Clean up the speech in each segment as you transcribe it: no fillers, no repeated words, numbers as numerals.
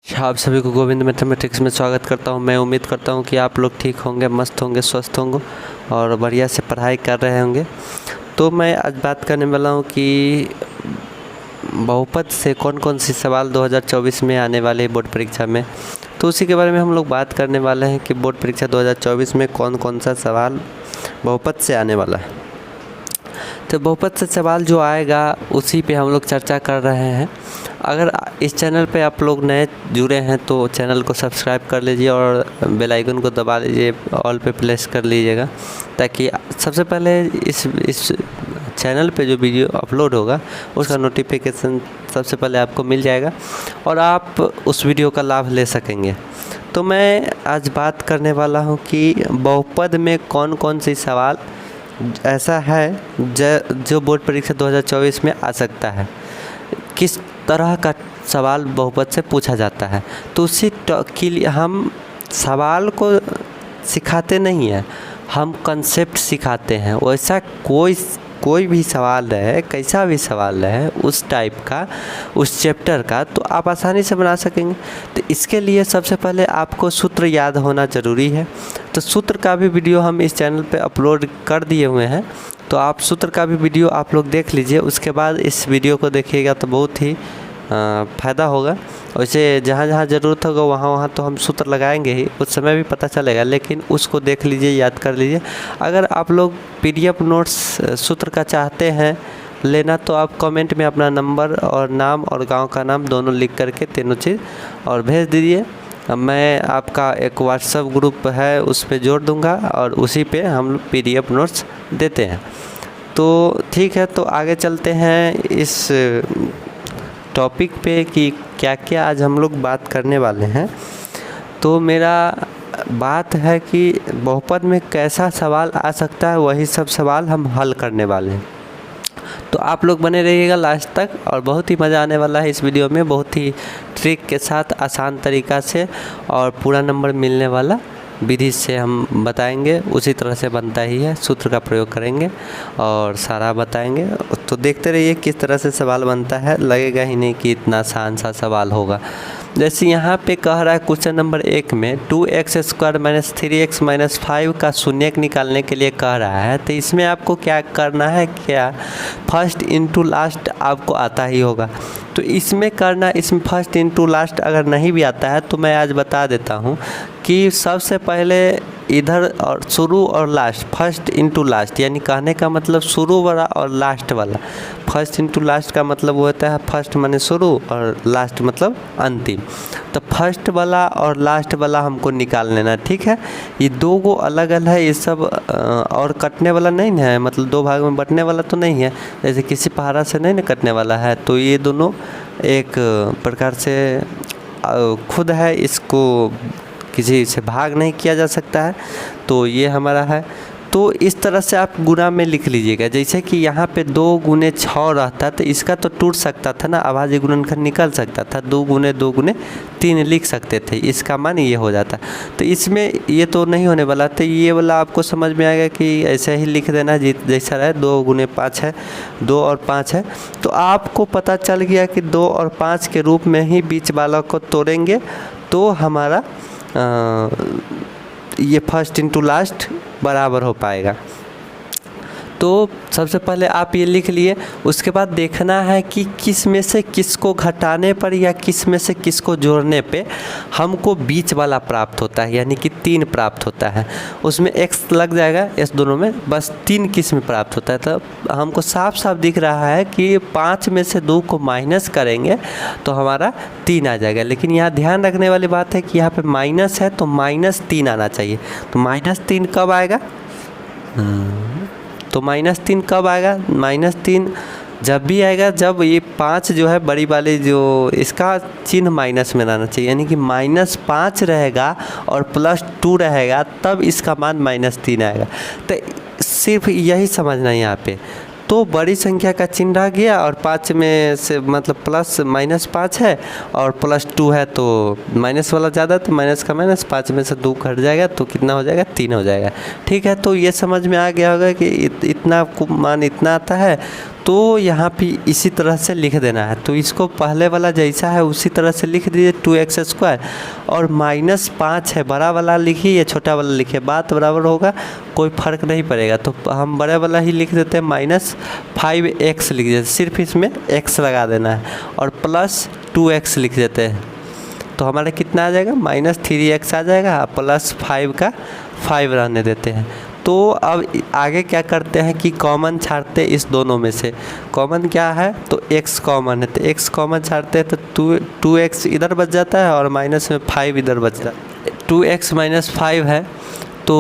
आप सभी को गोविंद मैथमेटिक्स में स्वागत करता हूं। मैं उम्मीद करता हूं कि आप लोग ठीक होंगे, मस्त होंगे, स्वस्थ होंगे और बढ़िया से पढ़ाई कर रहे होंगे। तो मैं आज बात करने वाला हूं कि बहुपद से कौन कौन सी सवाल 2024 में आने वाले बोर्ड परीक्षा में, तो उसी के बारे में हम लोग बात करने वाले हैं कि बोर्ड परीक्षा 2024 में कौन कौन सा सवाल बहुपद से आने वाला है। तो बहुपद से सवाल जो आएगा उसी पे हम लोग चर्चा कर रहे हैं। अगर इस चैनल पे आप लोग नए जुड़े हैं तो चैनल को सब्सक्राइब कर लीजिए और बेल आइकन को दबा लीजिए, ऑल पे प्लेस कर लीजिएगा, ताकि सबसे पहले इस चैनल पे जो वीडियो अपलोड होगा उसका नोटिफिकेशन सबसे पहले आपको मिल जाएगा और आप उस वीडियो का लाभ ले सकेंगे। तो मैं आज बात करने वाला हूँ कि बहुपद में कौन कौन सी सवाल ऐसा है जो बोर्ड परीक्षा 2024 में आ सकता है, किस तरह का सवाल बहुपद से पूछा जाता है। तो उसी के लिए हम सवाल को सिखाते नहीं हैं, हम कंसेप्ट सिखाते हैं। वैसा कोई भी सवाल रहे, कैसा भी सवाल रहे, उस टाइप का, उस चैप्टर का, तो आप आसानी से बना सकेंगे। तो इसके लिए सबसे पहले आपको सूत्र याद होना ज़रूरी है। तो सूत्र का भी वीडियो हम इस चैनल पे अपलोड कर दिए हुए हैं, तो आप सूत्र का भी वीडियो आप लोग देख लीजिए। उसके बाद इस वीडियो को देखिएगा तो बहुत ही फ़ायदा होगा। वैसे जहाँ जहाँ ज़रूरत होगा वहाँ तो हम सूत्र लगाएंगे ही, उस समय भी पता चलेगा, लेकिन उसको देख लीजिए, याद कर लीजिए। अगर आप लोग PDF नोट्स सूत्र का चाहते हैं लेना तो आप कमेंट में अपना नंबर और नाम और गांव का नाम दोनों लिख करके तीनों चीज़ और भेज दीजिए। मैं आपका एक व्हाट्सएप ग्रुप है उस पर जोड़ दूंगा और उसी पे हम PDF नोट्स देते हैं। तो ठीक है, तो आगे चलते हैं इस टॉपिक पे कि क्या क्या आज हम लोग बात करने वाले हैं। तो मेरा बात है कि बहुपद में कैसा सवाल आ सकता है, वही सब सवाल हम हल करने वाले हैं। तो आप लोग बने रहिएगा लास्ट तक और बहुत ही मज़ा आने वाला है इस वीडियो में। बहुत ही ट्रिक के साथ आसान तरीक़ा से और पूरा नंबर मिलने वाला विधि से हम बताएंगे। उसी तरह से बनता ही है, सूत्र का प्रयोग करेंगे और सारा बताएंगे। तो देखते रहिए किस तरह से सवाल बनता है, लगेगा ही नहीं कि इतना आसान सा सवाल होगा। जैसे यहाँ पे कह रहा है क्वेश्चन नंबर 1 में 2x² - 3x - 5 का शून्यक निकालने के लिए कह रहा है। तो इसमें आपको क्या करना है, क्या फर्स्ट इनटू लास्ट आपको आता ही होगा। तो इसमें फर्स्ट इनटू लास्ट अगर नहीं भी आता है तो मैं आज बता देता हूँ कि सबसे पहले इधर और शुरू और लास्ट, फर्स्ट इनटू लास्ट, यानी कहने का मतलब शुरू वाला और लास्ट वाला। फर्स्ट इनटू लास्ट का मतलब होता है फर्स्ट माने शुरू और लास्ट मतलब अंतिम। तो फर्स्ट वाला और लास्ट वाला हमको निकाल लेना, ठीक है। ये दो गो अलग अलग है, ये सब और कटने वाला नहीं है, मतलब दो भाग में बंटने वाला तो नहीं है, जैसे किसी पहाड़ा से नहीं ना कटने वाला है। तो ये दोनों एक प्रकार से खुद है, इसको किसी से भाग नहीं किया जा सकता है। तो ये हमारा है। तो इस तरह से आप गुणा में लिख लीजिएगा। जैसे कि यहाँ पे 2 × 6 रहता तो इसका तो टूट सकता था ना, अभाज्य गुणनखंड निकल सकता था, 2 × 2 × 3 लिख सकते थे, इसका मान ये हो जाता। तो इसमें ये तो नहीं होने वाला। तो ये वाला आपको समझ में आएगा कि ऐसे ही लिख देना जैसा रहे, 2 × 5 है, 2 और 5 है। तो आपको पता चल गया कि 2 और 5 के रूप में ही बीच वाला को तोड़ेंगे तो हमारा ये फर्स्ट इनटू लास्ट बराबर हो पाएगा। तो सबसे पहले आप ये लिख लिए। उसके बाद देखना है कि किस में से किसको घटाने पर या किस में से किसको जोड़ने पे हमको बीच वाला प्राप्त होता है, यानी कि 3 प्राप्त होता है। उसमें x लग जाएगा, इस दोनों में बस 3 किस्म प्राप्त होता है। तो हमको साफ साफ दिख रहा है कि 5 में से 2 को माइनस करेंगे तो हमारा 3 आ जाएगा। लेकिन यहाँ ध्यान रखने वाली बात है कि यहाँ पे माइनस है तो -3 आना चाहिए। तो -3 कब आएगा? तो -3 कब आएगा? -3 जब भी आएगा जब ये 5 जो है बड़ी वाली, जो इसका चिन्ह माइनस में रहना चाहिए, यानी कि -5 रहेगा और +2 रहेगा, तब इसका मान -3 आएगा। तो सिर्फ यही समझना है यहाँ पे। तो बड़ी संख्या का चिन्ह रह गया और 5 में से मतलब -5 है और +2 है, तो माइनस वाला ज़्यादा, तो माइनस का माइनस, 5 में से 2 घट जाएगा तो कितना हो जाएगा? 3 हो जाएगा। ठीक है, तो ये समझ में आ गया होगा कि इतना मान इतना आता है, तो यहाँ पे इसी तरह से लिख देना है। तो इसको पहले वाला जैसा है उसी तरह से लिख दीजिए 2x², और -5 है, बड़ा वाला लिखिए या छोटा वाला लिखिए, बात बराबर होगा, कोई फ़र्क नहीं पड़ेगा। तो हम बड़ा वाला ही लिख देते हैं, -5x लिख देते, सिर्फ इसमें x लगा देना है, और +2x लिख देते हैं। तो हमारा कितना आ जाएगा, -3x आ जाएगा, +5 का 5 रहने देते हैं। तो अब आगे क्या करते हैं कि कॉमन छाड़ते हैं इस दोनों में से। कॉमन क्या है, तो x कॉमन है, तो x कॉमन छाड़ते हैं तो 2x इधर बच जाता है और -5 इधर बच जाता है। 2x - 5 है, तो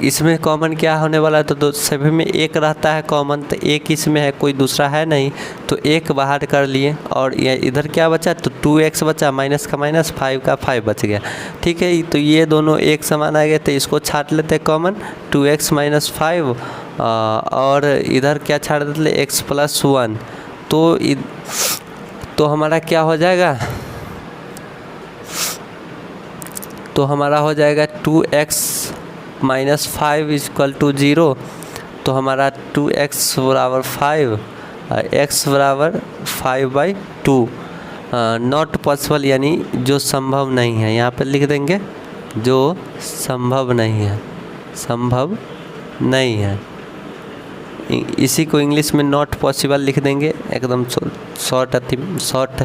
इसमें कॉमन क्या होने वाला है, तो सभी में एक रहता है कॉमन, तो एक इसमें है, कोई दूसरा है नहीं, तो एक बाहर कर लिए, और ये इधर क्या बचा, तो 2x बचा, माइनस का माइनस, 5 का 5 बच गया। ठीक है, तो ये दोनों एक समान आ गए, तो इसको छाट लेते हैं कॉमन, 2x - 5, और इधर क्या छाट देते, x + 1, तो हमारा क्या हो जाएगा, तो हमारा हो जाएगा 2x - 5 = 0। तो हमारा 2x = 5, x = 5/2, नॉट पॉसिबल, यानी जो संभव नहीं है। यहाँ पे लिख देंगे जो संभव नहीं है, संभव नहीं है। इसी को इंग्लिश में नॉट पॉसिबल लिख देंगे, एकदम शॉर्ट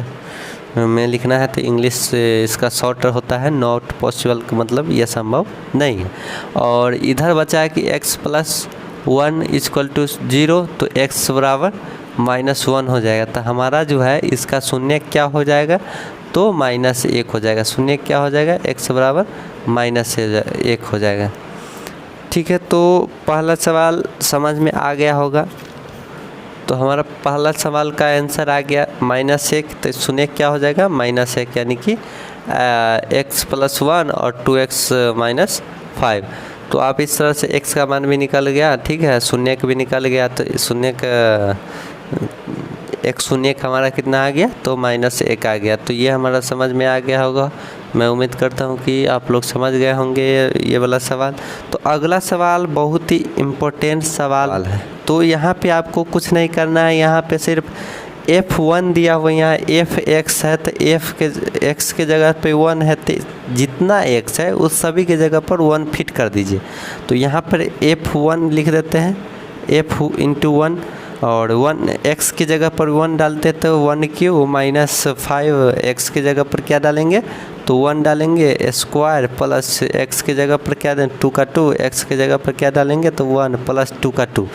में लिखना है, तो इंग्लिश से इसका शॉर्ट होता है नॉट पॉसिबल, का मतलब यह संभव नहीं है। और इधर बचा है कि x + 1 = 0, तो x = -1 हो जाएगा। तो हमारा जो है इसका शून्य क्या हो जाएगा, तो -1 हो जाएगा। शून्य क्या हो जाएगा, x = -1 हो जाएगा। ठीक है, तो पहला सवाल समझ में आ गया होगा। तो हमारा पहला सवाल का आंसर आ गया -1, तो शून्य क्या हो जाएगा, -1, यानी कि x + 1 और 2x - 5। तो आप इस तरह से x का मान भी निकल गया, ठीक है, शून्य का भी निकल गया, तो शून्य का शून्य का हमारा कितना आ गया, तो -1 आ गया। तो ये हमारा समझ में आ गया होगा। मैं उम्मीद करता हूँ कि आप लोग समझ गए होंगे ये वाला सवाल। तो अगला सवाल बहुत ही इम्पोर्टेंट सवाल है। तो यहाँ पे आपको कुछ नहीं करना है, यहाँ पे सिर्फ f1 दिया हुआ, यहाँ f(x) है, तो x के जगह पे 1 है, तो जितना x है उस सभी के जगह पर 1 फिट कर दीजिए। तो यहाँ पर f1 लिख देते हैं, f × 1, और 1 x की जगह पर 1 डालते तो 1³ - 5, x की जगह पर क्या डालेंगे, तो 1 डालेंगे, स्क्वायर प्लस x की जगह पर क्या दें, 2 का 2, x की जगह पर क्या डालेंगे, तो 1 + 2 का 2।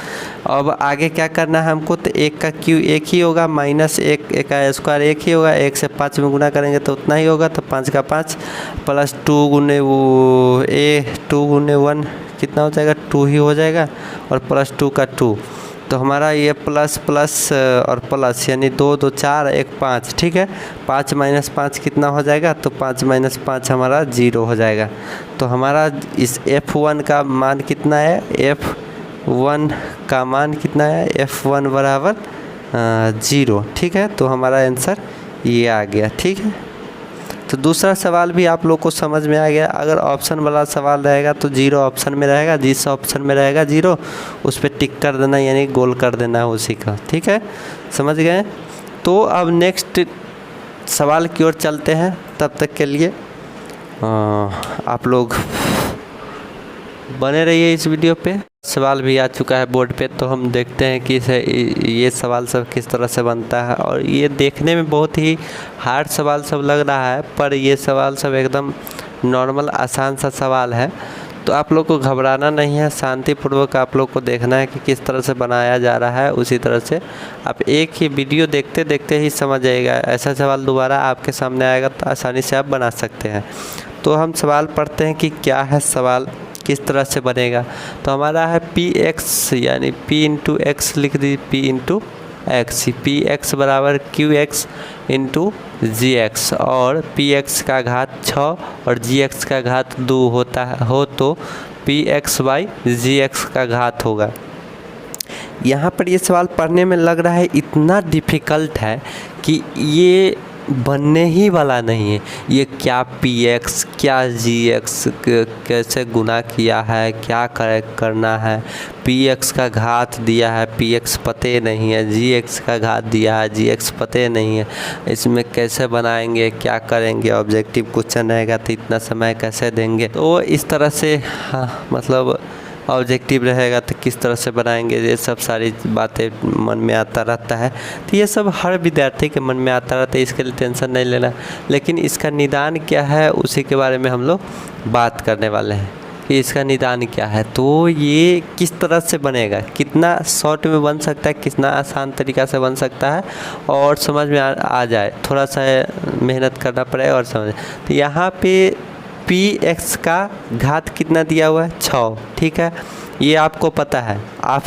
अब आगे क्या करना है हमको, तो 1 का क्यू 1 ही होगा, -1 का स्क्वायर 1 ही होगा, 1 से 5 में गुना करेंगे तो उतना ही होगा, तो 5 का 5 + 2 × 2 × 1 कितना हो जाएगा, 2 ही हो जाएगा, और +2 का 2। तो हमारा ये प्लस और प्लस, यानी 2 2 4 1 5, ठीक है। 5 - 5 कितना हो जाएगा, तो 5 - 5 हमारा 0 हो जाएगा। तो हमारा इस f1 का मान कितना है, f1 का मान कितना है, f1 = 0, ठीक है। तो हमारा आंसर ये आ गया, ठीक है। तो दूसरा सवाल भी आप लोग को समझ में आ गया। अगर ऑप्शन वाला सवाल रहेगा तो 0 ऑप्शन में रहेगा, जिस ऑप्शन में रहेगा 0 उस पर टिक कर देना, यानी गोल कर देना है उसी का, ठीक है, समझ गए। तो अब नेक्स्ट सवाल की ओर चलते हैं। तब तक के लिए आप लोग बने रहिए इस वीडियो पे। सवाल भी आ चुका है बोर्ड पे, तो हम देखते हैं कि ये सवाल सब किस तरह से बनता है। और ये देखने में बहुत ही हार्ड सवाल सब लग रहा है, पर ये सवाल सब एकदम नॉर्मल आसान सा सवाल है। तो आप लोग को घबराना नहीं है, शांतिपूर्वक आप लोग को देखना है कि किस तरह से बनाया जा रहा है। उसी तरह से आप एक ही वीडियो देखते देखते ही समझ जाएगा। ऐसा सवाल दोबारा आपके सामने आएगा तो आसानी से आप बना सकते हैं। तो हम सवाल पढ़ते हैं कि क्या है सवाल, किस तरह से बनेगा। तो हमारा है px, यानी p × x लिख दी, p × x, px = qx × gx, और px का घात 6 और gx का घात 2 होता है हो तो px/gx का घात होगा। यहाँ पर ये सवाल पढ़ने में लग रहा है इतना डिफ़िकल्ट है कि ये बनने ही वाला नहीं है। ये क्या px क्या gx कैसे गुना किया है, क्या करना है, px का घात दिया है, px पते नहीं है, gx का घात दिया है, gx पते नहीं है, इसमें कैसे बनाएंगे, क्या करेंगे, ऑब्जेक्टिव क्वेश्चन रहेगा तो इतना समय कैसे देंगे। तो इस तरह से हाँ, मतलब ऑब्जेक्टिव रहेगा तो किस तरह से बनाएंगे, ये सब सारी बातें मन में आता रहता है। तो ये सब हर विद्यार्थी के मन में आता रहता है, इसके लिए टेंशन नहीं लेना। लेकिन इसका निदान क्या है उसी के बारे में हम लोग बात करने वाले हैं कि इसका निदान क्या है। तो ये किस तरह से बनेगा, कितना शॉर्ट में बन सकता है, कितना आसान तरीक़ा से बन सकता है और समझ में आ जाए, थोड़ा सा मेहनत करना पड़ेगा और समझ। तो यहाँ पे px का घात कितना दिया हुआ है 6, ठीक है, ये आपको पता है। आप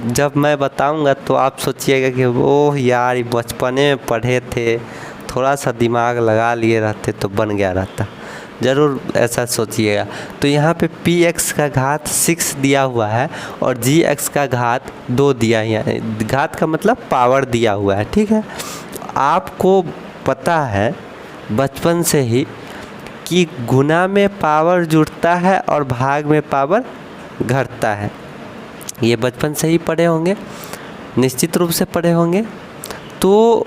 जब मैं बताऊंगा तो आप सोचिएगा कि ओह यार ये बचपने में पढ़े थे, थोड़ा सा दिमाग लगा लिए रहते तो बन गया रहता, ज़रूर ऐसा सोचिएगा। तो यहाँ पे px का घात 6 दिया हुआ है और gx का घात 2 दिया है। घात का मतलब पावर दिया हुआ है, ठीक है। आपको पता है बचपन से ही कि गुना में पावर जुड़ता है और भाग में पावर घटता है, ये बचपन से ही पढ़े होंगे, निश्चित रूप से पढ़े होंगे। तो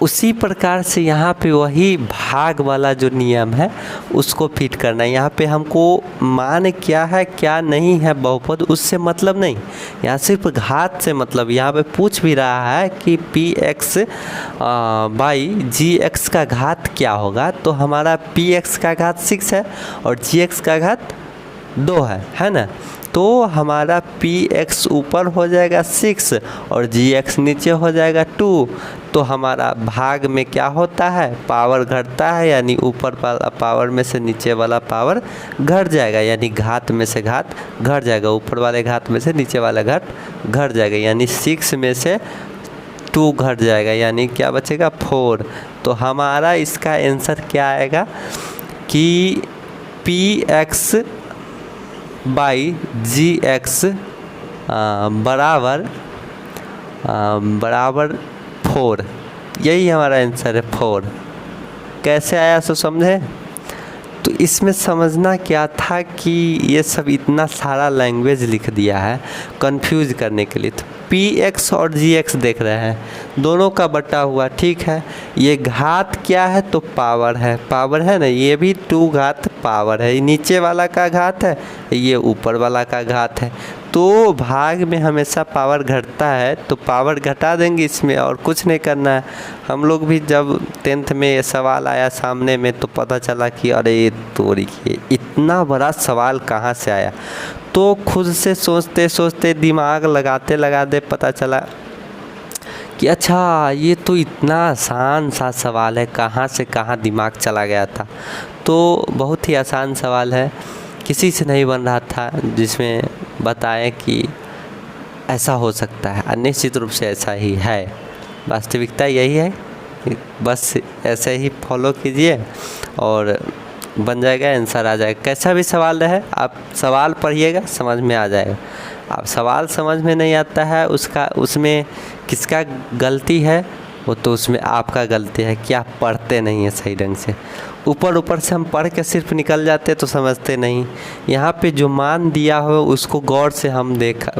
उसी प्रकार से यहाँ पे वही भाग वाला जो नियम है उसको फिट करना है। यहाँ पे हमको मान क्या है क्या नहीं है बहुपद उससे मतलब नहीं, यहाँ सिर्फ घात से मतलब। यहाँ पे पूछ भी रहा है कि px बाई gx का घात क्या होगा, तो हमारा px का घात 6 है और gx का घात 2 है ना। तो हमारा px ऊपर हो जाएगा 6 और gx नीचे हो जाएगा 2। तो हमारा भाग में क्या होता है, पावर घटता है, यानी ऊपर वाला पावर में से नीचे वाला पावर घट जाएगा, यानी घात में से घात घट जाएगा, ऊपर वाले घात में से नीचे वाला घात घट जाएगा, यानी 6 में से 2 घट जाएगा, यानी क्या बचेगा 4। तो हमारा इसका आंसर क्या आएगा कि px बाई gx बराबर 4, यही हमारा आंसर है 4। कैसे आया सो समझे। तो इसमें समझना क्या था कि ये सब इतना सारा लैंग्वेज लिख दिया है कंफ्यूज करने के लिए। तो px और gx देख रहे हैं, दोनों का बटा हुआ, ठीक है। ये घात क्या है तो पावर है, पावर है ना, ये भी 2 घात पावर है, नीचे वाला का घात है, ये ऊपर वाला का घात है। तो भाग में हमेशा पावर घटता है तो पावर घटा देंगे इसमें, और कुछ नहीं करना है। हम लोग भी जब 10th में ये सवाल आया सामने में तो पता चला कि अरे तोरी के इतना बड़ा सवाल कहाँ से आया। तो खुद से सोचते सोचते दिमाग लगाते लगाते पता चला कि अच्छा ये तो इतना आसान सा सवाल है, कहाँ से कहाँ दिमाग चला गया था। तो बहुत ही आसान सवाल है, किसी से नहीं बन रहा था जिसमें बताएं कि ऐसा हो सकता है, निश्चित रूप से ऐसा ही है। वास्तविकता यही है कि बस ऐसे ही फॉलो कीजिए और बन जाएगा, आंसर आ जाएगा। कैसा भी सवाल रहे आप सवाल पढ़िएगा, समझ में आ जाएगा। आप सवाल समझ में नहीं आता है उसमें किसका गलती है, वो तो उसमें आपका गलती है कि आप पढ़ते नहीं हैं सही ढंग से। ऊपर से हम पढ़ के सिर्फ निकल जाते तो समझते नहीं। यहाँ पे जो मान दिया हो उसको गौर से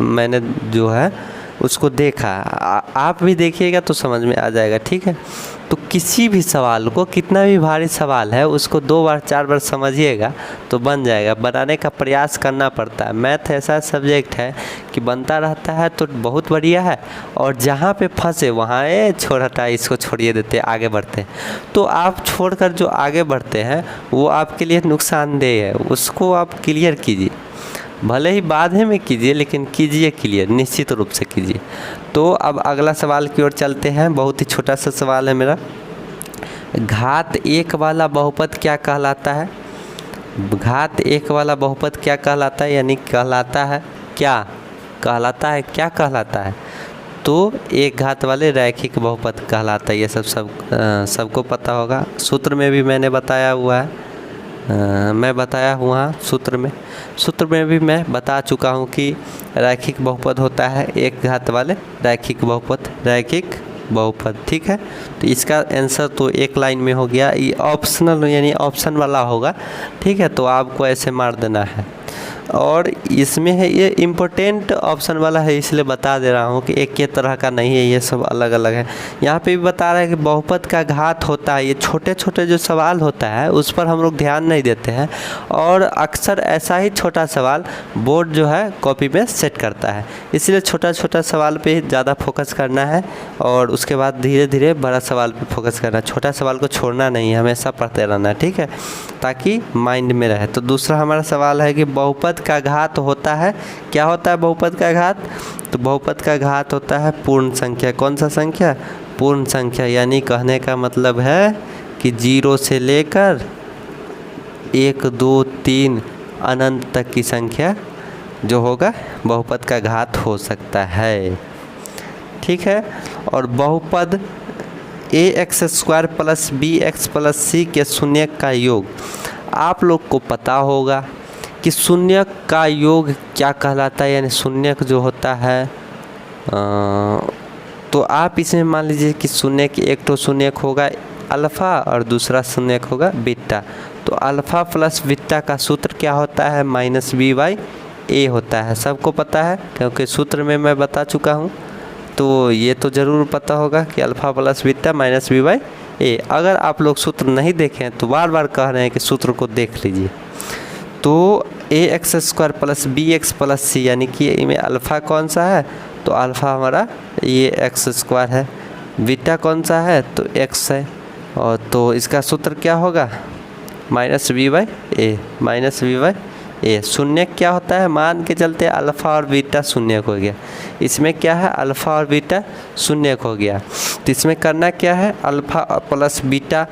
मैंने जो है उसको देखा, आप भी देखिएगा तो समझ में आ जाएगा, ठीक है। तो किसी भी सवाल को, कितना भी भारी सवाल है, उसको 2 बार 4 बार समझिएगा तो बन जाएगा। बनाने का प्रयास करना पड़ता है। मैथ ऐसा सब्जेक्ट है कि बनता रहता है तो बहुत बढ़िया है, और जहाँ पे फंसे वहाँ छोड़ हटा, इसको छोड़िए देते आगे बढ़ते। तो आप छोड़कर जो आगे बढ़ते हैं वो आपके लिए नुकसानदेह है, उसको आप क्लियर कीजिए, भले ही बाद में कीजिए लेकिन कीजिए क्लियर, निश्चित रूप से कीजिए। तो अब अगला सवाल की ओर चलते हैं। बहुत ही छोटा सा सवाल है मेरा। घात 1 वाला बहुपद क्या कहलाता है। घात 1 वाला बहुपद क्या कहलाता है, यानी कहलाता है क्या, कहलाता है क्या कहलाता है, तो एक घात वाले रैखिक बहुपद कहलाता है। ये सबको पता होगा, सूत्र में भी मैंने बताया हुआ है, मैं बताया हुआ सूत्र में भी मैं बता चुका हूँ कि रैखिक बहुपद होता है एक घात वाले रैखिक बहुपद, रैखिक बहुपद, ठीक है। तो इसका आंसर तो एक लाइन में हो गया, ये ऑप्शनल यानी ऑप्शन वाला होगा, ठीक है। तो आपको ऐसे मार देना है। और इसमें है ये इम्पोर्टेंट ऑप्शन वाला है, इसलिए बता दे रहा हूँ कि एक ही तरह का नहीं है, ये सब अलग अलग है। यहाँ पे भी बता रहा है कि बहुपद का घात होता है। ये छोटे छोटे जो सवाल होता है उस पर हम लोग ध्यान नहीं देते हैं, और अक्सर ऐसा ही छोटा सवाल बोर्ड जो है कॉपी में सेट करता है, इसलिए छोटा छोटा सवाल पे ज़्यादा फोकस करना है, और उसके बाद धीरे धीरे बड़ा सवाल पे फोकस करना है। छोटा सवाल को छोड़ना नहीं है, हमेशा पढ़ते रहना है, ठीक है, ताकि माइंड में रहे। तो दूसरा हमारा सवाल है कि बहुपद का घात होता है, क्या होता है बहुपद का घात? तो बहुपद का घात होता है पूर्ण संख्या। कौन सा संख्या? पूर्ण संख्या। यानी कहने का मतलब है कि 0 से लेकर 1 2 3 अनंत तक की संख्या जो होगा बहुपद का घात हो सकता है, ठीक है। और बहुपद ax² plus bx plus c के शून्य का योग, आप लोग को पता होगा कि शून्य का योग क्या कहलाता है, यानी शून्य जो होता है। तो आप इसमें मान लीजिए कि शून्य की एक तो शून्य होगा अल्फ़ा और दूसरा शून्य होगा बीटा। तो अल्फ़ा प्लस बीटा का सूत्र क्या होता है? -b/a होता है। सबको पता है क्योंकि सूत्र में मैं बता चुका हूँ, तो ये तो ज़रूर पता होगा कि अल्फ़ा प्लस बीटा -b/a। अगर आप लोग सूत्र नहीं देखें तो बार बार कह रहे हैं कि सूत्र को देख लीजिए। तो ax² plus bx plus c, यानी कि इनमें अल्फ़ा कौन सा है? तो अल्फ़ा हमारा ये x² है, बीटा कौन सा है? तो x है, और तो इसका सूत्र क्या होगा? -b/a। शून्य क्या होता है? मान के चलते अल्फ़ा और बीटा शून्य हो गया, इसमें क्या है? अल्फ़ा और बीटा शून्य हो गया। तो इसमें करना क्या है? अल्फ़ा प्लस बीटा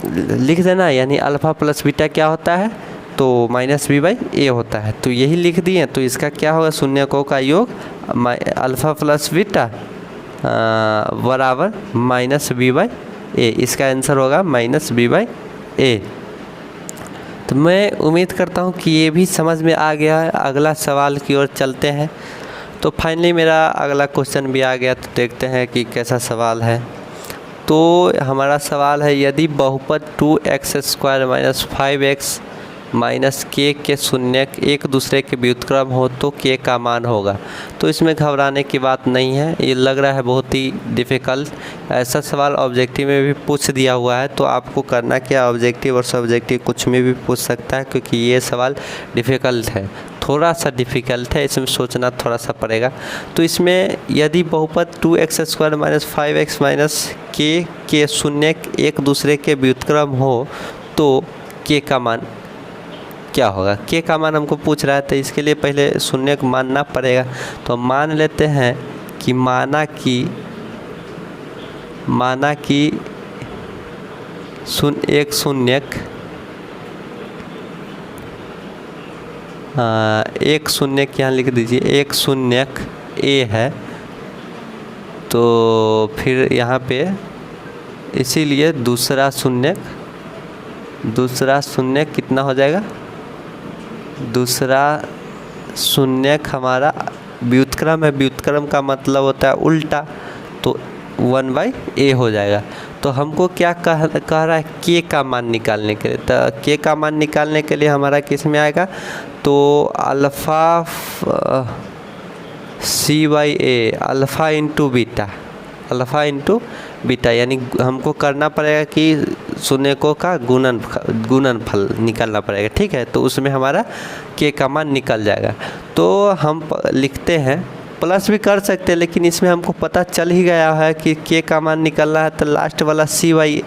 लिख देना, यानी अल्फ़ा प्लस बीटा क्या होता है? तो -b/a होता है। तो यही लिख दिए। तो इसका क्या होगा? शून्यकों का योग अल्फ़ा प्लस बीटा बराबर -b/a। इसका आंसर होगा -b/a। तो मैं उम्मीद करता हूँ कि ये भी समझ में आ गया है। अगला सवाल की ओर चलते हैं। तो फाइनली मेरा अगला क्वेश्चन भी आ गया, तो देखते हैं कि कैसा सवाल है। तो हमारा सवाल है, यदि बहुपद 2x² - 5x - k के शून्य एक दूसरे के व्युत्क्रम हो तो k का मान होगा। तो इसमें घबराने की बात नहीं है, ये लग रहा है बहुत ही डिफ़िकल्ट। ऐसा सवाल ऑब्जेक्टिव में भी पूछ दिया हुआ है, तो आपको करना क्या, ऑब्जेक्टिव और सब्जेक्टिव कुछ में भी पूछ सकता है, क्योंकि ये सवाल डिफ़िकल्ट है, थोड़ा सा डिफ़िकल्ट है, इसमें सोचना थोड़ा सा पड़ेगा। तो इसमें यदि बहुपद 2x² - 5x - k के शून्य एक दूसरे के व्युत्क्रम हो तो k का मान क्या होगा? k का मान हमको पूछ रहा है, तो इसके लिए पहले शून्य को मानना पड़ेगा। तो मान लेते हैं कि माना कि एक शून्य यहाँ लिख दीजिए, एक शून्य a है। तो फिर यहाँ पे इसीलिए दूसरा शून्य कितना हो जाएगा? दूसरा शून्य हमारा व्युत्क्रम है, व्युत्क्रम का मतलब होता है उल्टा, तो 1/a हो जाएगा। तो हमको क्या कह रहा है? k का मान निकालने के लिए। तो k का मान निकालने के लिए हमारा किस में आएगा? तो alpha c/a, alpha into beta, यानी हमको करना पड़ेगा कि शून्यकों का गुणनफल निकालना पड़ेगा, ठीक है। तो उसमें हमारा k का मान निकल जाएगा। तो हम लिखते हैं, प्लस भी कर सकते हैं, लेकिन इसमें हमको पता चल ही गया है कि k का मान निकलना है, तो लास्ट वाला c/a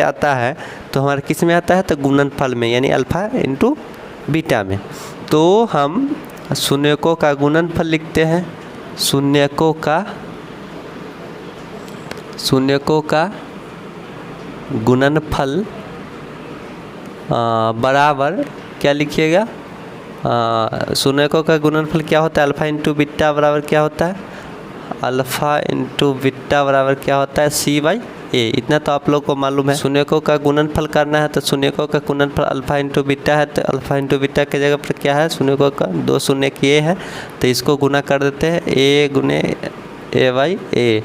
आता है। तो हमारा किस में आता है? तो गुणनफल में, यानी अल्फ़ा इंटू बीटा में। तो हम शून्यकों का गुणनफल लिखते हैं, शून्यकों का गुणनफल बराबर क्या लिखिएगा? शून्यकों का गुणनफल क्या होता है? अल्फ़ा इंटू बीटा बराबर क्या होता है? अल्फ़ा इंटू बीटा बराबर क्या होता है? c/a। इतना तो आप लोग को मालूम है। शून्यकों का गुणनफल करना है, तो शून्यकों का गुणनफल अल्फ़ा इंटू बीटा है, तो अल्फ़ा इंटू बीटा के जगह पर क्या है? शून्यकों का 2 शून्य की a है, तो इसको गुना कर देते हैं, a गुने a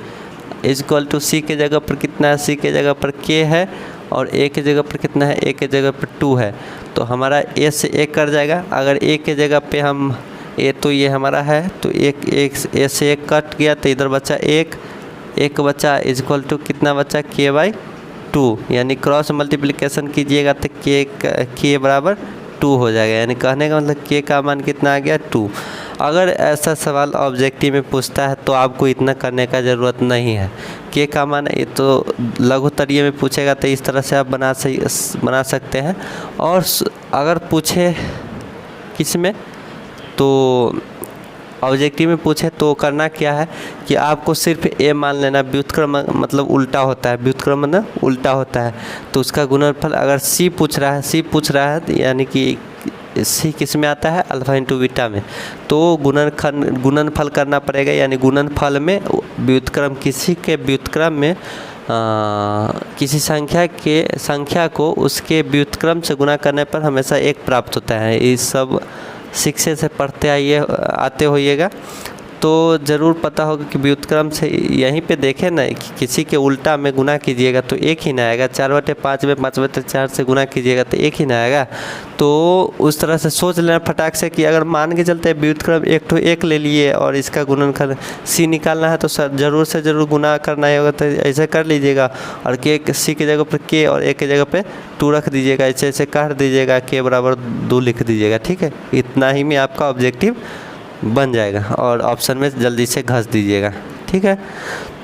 इज इक्वल टू सी के जगह पर कितना है, सी के जगह पर k है और a के जगह पर कितना है, a के जगह पर 2 है। तो हमारा a से a कट जाएगा। अगर a के जगह पे हम a तो ये हमारा है, तो एक a से 1 कट गया तो इधर बचा एक बचा इज इक्वल टू कितना बचा, k/2। यानी क्रॉस मल्टीप्लिकेशन कीजिएगा तो k बराबर 2 हो जाएगा। यानी कहने का मतलब k का मान कितना आ गया, 2। अगर ऐसा सवाल ऑब्जेक्टिव में पूछता है तो आपको इतना करने का ज़रूरत नहीं है। k का मान ये तो लघुत्तरीय में पूछेगा तो इस तरह से आप बना सकते हैं। और अगर पूछे किस में, तो ऑब्जेक्टिव में पूछे तो करना क्या है कि आपको सिर्फ a मान लेना। व्युत्क्रम मतलब उल्टा होता है, व्युत्क्रम ना उल्टा होता है। तो उसका गुणनफल अगर c पूछ रहा है यानी कि c किस में आता है, अल्फा इंटू बीटा में, तो गुणनफल करना पड़ेगा। यानी गुणनफल में व्युत्क्रम, किसी के व्युत्क्रम में किसी संख्या को उसके व्युत्क्रम से गुणा करने पर हमेशा 1 प्राप्त होता है। ये सब शिक्षे से पढ़ते आते होइएगा तो ज़रूर पता होगा कि व्युत्क्रम से यहीं पे देखें ना कि किसी के उल्टा में गुना कीजिएगा तो 1 ही ना आएगा। 4/5 में 5/4 से गुना कीजिएगा तो 1 ही ना आएगा। तो उस तरह से सोच लेना फटाक से कि अगर मान के चलते व्युत्क्रम 1 तो 1 ले लिए और इसका गुणनफल c निकालना है तो ज़रूर से ज़रूर गुना करना ही होगा। तो ऐसे कर लीजिएगा और c की जगह पर k और a की जगह पर 2 रख दीजिएगा। ऐसे काट दीजिएगा, k बराबर 2 लिख दीजिएगा। ठीक है, इतना ही में आपका ऑब्जेक्टिव बन जाएगा और ऑप्शन में जल्दी से घस दीजिएगा। ठीक है,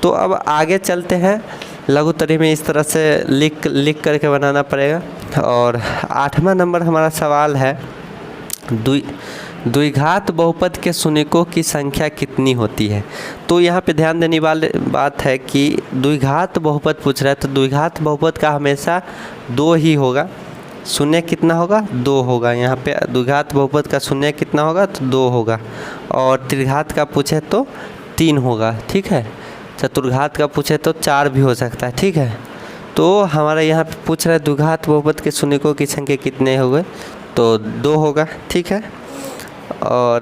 तो अब आगे चलते हैं। लघुत्तरी में इस तरह से लिख करके बनाना पड़ेगा। और 8वां नंबर हमारा सवाल है, द्विघात बहुपद के शून्यकों की संख्या कितनी होती है। तो यहाँ पे ध्यान देने वाली बात है कि द्विघात बहुपद पूछ रहा है, तो द्विघात बहुपद का हमेशा 2 ही होगा। शून्य कितना होगा, 2 होगा। यहाँ पे द्विघात बहुपद का शून्य कितना होगा, तो 2 होगा। और त्रिघात का पूछे तो 3 होगा। ठीक है, चतुर्घात का पूछे तो 4 भी हो सकता है। ठीक है, तो हमारा यहाँ पे पूछ रहा है द्विघात बहुपद के शून्यकों की संख्या कितने हो गए, तो 2 होगा। ठीक है, और